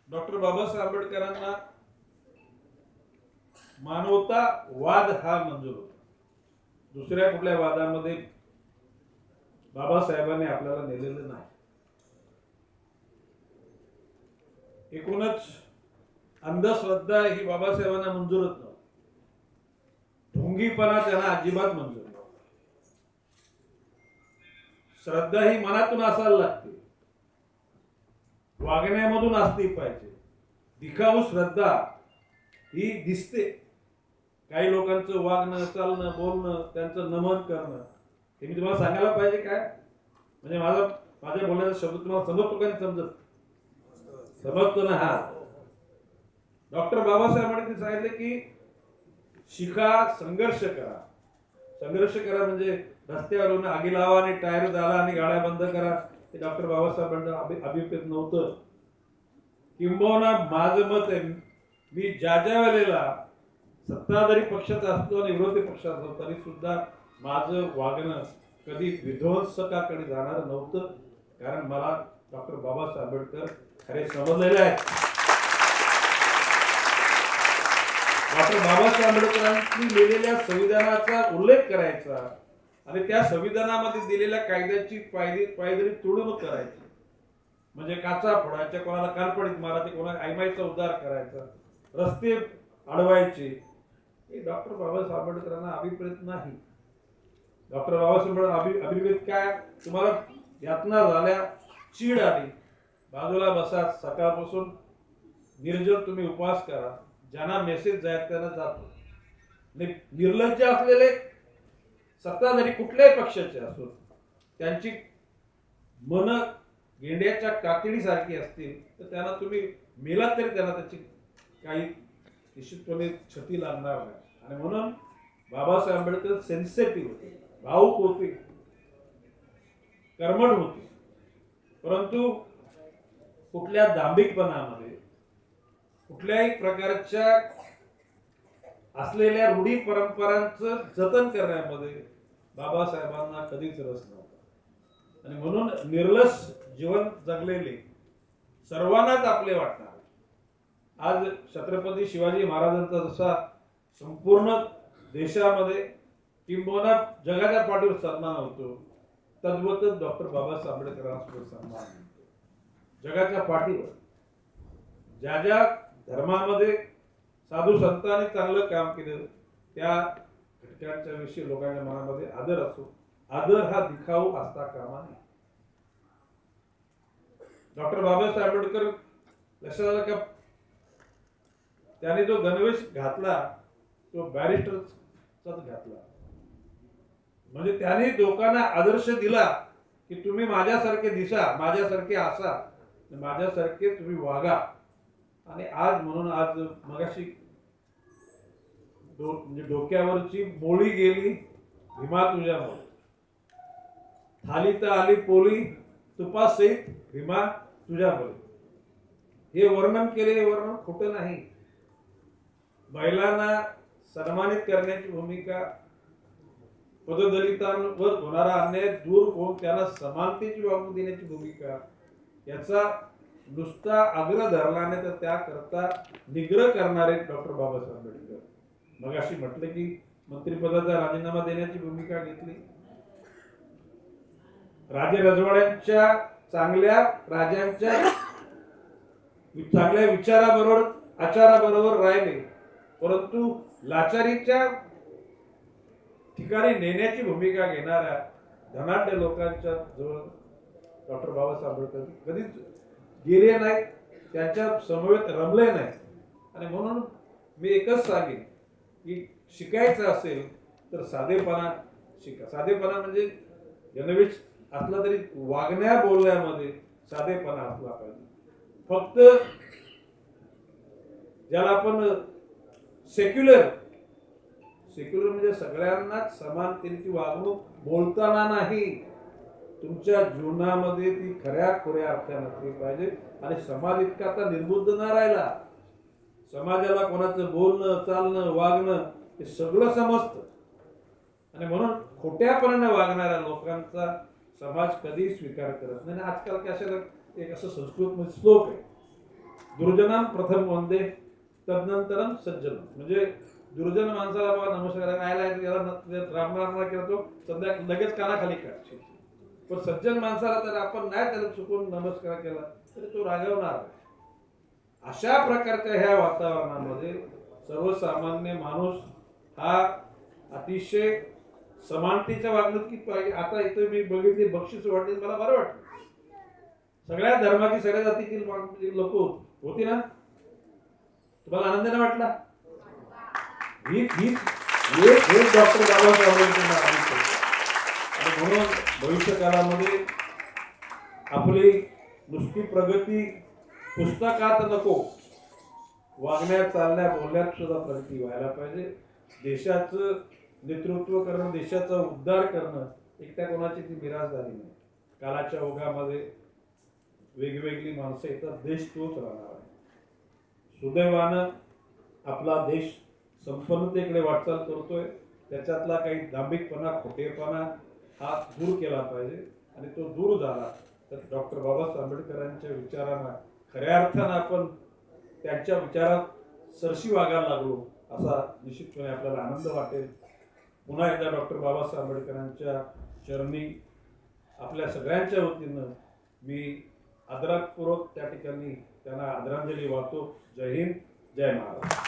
Doctor Babasaheb आंबेडकरांना मानवतावाद हा मंजूर होता. दुसऱ्या कुठल्या वादामध्ये बाबासाहेबांनी आपल्याला नेलेलं नाही. एकूणच अंधश्रद्धा ही बाबासाहेबांना मंजूरच नव्हती. ढोंगीपणा त्यांना अजिबात मंजूर नव्हता. श्रद्धा ही मनातून असायला लागते, वागण्यामधून असली पाहिजे. दिखाऊ श्रद्धा ही दिसते. काही लोकांचं वागणं, चालणं, बोलणं, त्यांचं नमन करणं हे मी तुम्हाला सांगायला पाहिजे काय? म्हणजे माझ्या बोलण्याचा शब्द तुम्हाला समजतो का? नाही समजतो ना? हा. डॉक्टर बाबासाहेब आंबेडकर सांगितले की शिका, संघर्ष करा. संघर्ष करा म्हणजे रस्त्यावरून आगी लावा आणि टायर झाला आणि गाड्या बंद करा, ते डॉक्टर बाबासाहेबांना अभिप्रेत नव्हतं. किंबहुना माझं मत आहे, मी ज्या वेळेला सत्ताधारी पक्षाचा असतो आणि विरोधी पक्षाचा असतो तरी सुद्धा माझं वागणं कधी विध्वंसकाकडे जाणार नव्हतं. कारण मला डॉक्टर बाबासाहेब आंबेडकर खरे समजलेले आहेत. डॉक्टर बाबासाहेब आंबेडकरांनी लिहिलेल्या संविधानाचा उल्लेख करायचा आणि त्या संविधानामध्ये दिलेल्या कायद्याची पायदळी तोडून करायची. म्हणजे काचा फोडायच्या, कोणाला कानपडीत मारायचे, कोणाला आयमाईचा उद्धार करायचा, रस्ते अडवायचे, हे डॉक्टर बाबासाहेब आंबेडकरांना अभिप्रेत नाही. डॉक्टर बाबासाहेब अभिप्रेत काय? तुम्हाला यातना झाल्या, चीड आली, बाजूला बसा, सकाळपासून निर्जल तुम्ही उपवास करा, ज्यांना मेसेज जायत त्यांना जातो. निर्लज्ज असलेले सत्ताधारी कुठल्याही पक्षाचे असो, त्यांची मन गेंड्याच्या कातडीसारखी असतील तर त्यांना तुम्ही मेलात तरी त्यांना त्याची काही निश्चितपणे क्षती लागणार नाही. आणि म्हणून बाबासाहेब आंबेडकर सेन्सिटिव्ह होते, भावुक होते, कर्मठ होते. परंतु कुठल्या दांभिकपणामध्ये, कुठल्याही प्रकारच्या असलेल्या रूढी परंपरांचं जतन करण्यामध्ये बाबासाहेबांना कधीच रस नव्हता. आणि म्हणून निर्लस जीवन जगलेले सर्वांनाच आपले वाटणार. आज छत्रपती शिवाजी महाराजांचा जसा संपूर्ण देशामध्ये किंबहुना जगाच्या पाठीवर सन्मान होतो, तद्वतच डॉक्टर बाबासाहेब आंबेडकरांचा सन्मान होतो जगाच्या पाठीवर. ज्या ज्या धर्मामध्ये साधू संतांनी चांगलं काम केलं त्या घटकांच्या विषयी लोकांच्या मनामध्ये आदर असो. आदर हा दिखाऊ असता कामा नये. डॉक्टर बाबासाहेब आंबेडकर लक्षात आलं का? त्याने जो गणवेश घातला तो बॅरिस्टरचाच घातला. म्हणजे त्याने लोकांना आदर्श दिला की तुम्ही माझ्यासारखे दिसा, माझ्यासारखे असा, माझ्यासारखे तुम्ही वागा. आणि आज म्हणून आज मगाशी म्हणजे डोक्यावरची मोळी गेली भीमा तुझ्यामुळे, थाली तर आली पोली तुपासहित भीमा तुझ्यामुळे. हे वर्णन केले, हे वर्णन खोटं नाही. महिलांना सन्मानित करण्याची भूमिका, पददलितांवर होणारा अन्याय दूर होऊन त्यांना समानतेची वागणूक देण्याची भूमिका, याचा नुसता आग्रह धरला नाही तर त्याकरता निग्रह करणारे डॉक्टर बाबासाहेब आंबेडकर. मग अशी म्हटलं की मंत्रिपदाचा राजीनामा देण्याची भूमिका घेतली. राजे रजवाड्यांच्या चांगल्या राजांच्या चांगल्या विचाराबरोबर आचाराबरोबर राहिले, परंतु लाचारीच्या ठिकाणी नेण्याची भूमिका घेणाऱ्या धनाढ्य लोकांच्या जवळ डॉक्टर बाबासाहेब आंबेडकर कधीच गेले नाहीत, त्यांच्या समवेत रमले नाहीत. आणि म्हणून मी एकच सांगेन की शिकायचं असेल तर साधेपणा शिका. साधेपणा म्हणजे गणवेश असला तरी वागण्या बोलण्यामध्ये साधेपणा असला पाहिजे. फक्त ज्याला आपण सेक्युलर म्हणजे सगळ्यांनाच समानतेची वागणूक बोलताना नाही, तुमच्या जीवनामध्ये ती खऱ्या अर्थाने असली पाहिजे. आणि समाज इतका आता निर्बुद्ध न राहिला. समाजाला कोणाचं बोलणं, चालणं, वागणं हे सगळं समजतं. आणि म्हणून खोट्यापणाने वागणाऱ्या लोकांचा समाज कधीच स्वीकार करत नाही. आजकाल कशाला एक असं संस्कृत मध्ये श्लोक आहे, दुर्जनां प्रथम वंदे तदनंतरम सज्जन. म्हणजे दुर्जन माणसाला बाबा नमस्कार राम राम केला तो संध्या लगेच कानाखाली काढशील, पण सज्जन माणसाला तर आपण नाही त्याला चुकून नमस्कार केला तरी तो रागवणार. अशा प्रकारच्या ह्या वातावरणामध्ये सर्वसामान्य माणूस हा अतिशय समानतेच्या वागणुकीत पाहिजे. आता इथे मी बघितली बक्षीस वाटली, मला बरं वाटलं. सगळ्या धर्माची सगळ्या जातीची लोक होती ना, तुम्हाला आनंद नाही वाटला? ही डॉक्टर बाबासाहेब आंबेडकर. आणि म्हणून भविष्य काळामध्ये आपली नुसती प्रगती पुस्तकात नको, वागण्यात चालण्यात बोलण्यात सुद्धा प्रगती व्हायला पाहिजे. देशाचं नेतृत्व करणं, देशाचा उद्धार करणं एकट्या कोणाची ती मिराज झाली नाही. काळाच्या ओघामध्ये वेगवेगळी माणसं येतात, देश तोच राहणार आहे. सुदैवानं आपला देश संपन्नतेकडे वाटचाल करतोय. त्याच्यातला काही दांभिकपणा, खोटेपणा हा दूर केला पाहिजे. आणि तो दूर झाला तर डॉक्टर बाबासाहेब आंबेडकरांच्या विचारांना खऱ्या अर्थानं आपण त्यांच्या विचारात सरशी वागायला लागलो असा निश्चितपणे आपल्याला आनंद वाटेल. पुन्हा एकदा डॉक्टर बाबासाहेब आंबेडकरांच्या चरणी आपल्या सगळ्यांच्या वतीनं मी आदरपूर्वक त्या ठिकाणी त्यांना आदरांजली वाहतो. जय हिंद, जय महाराष्ट्र.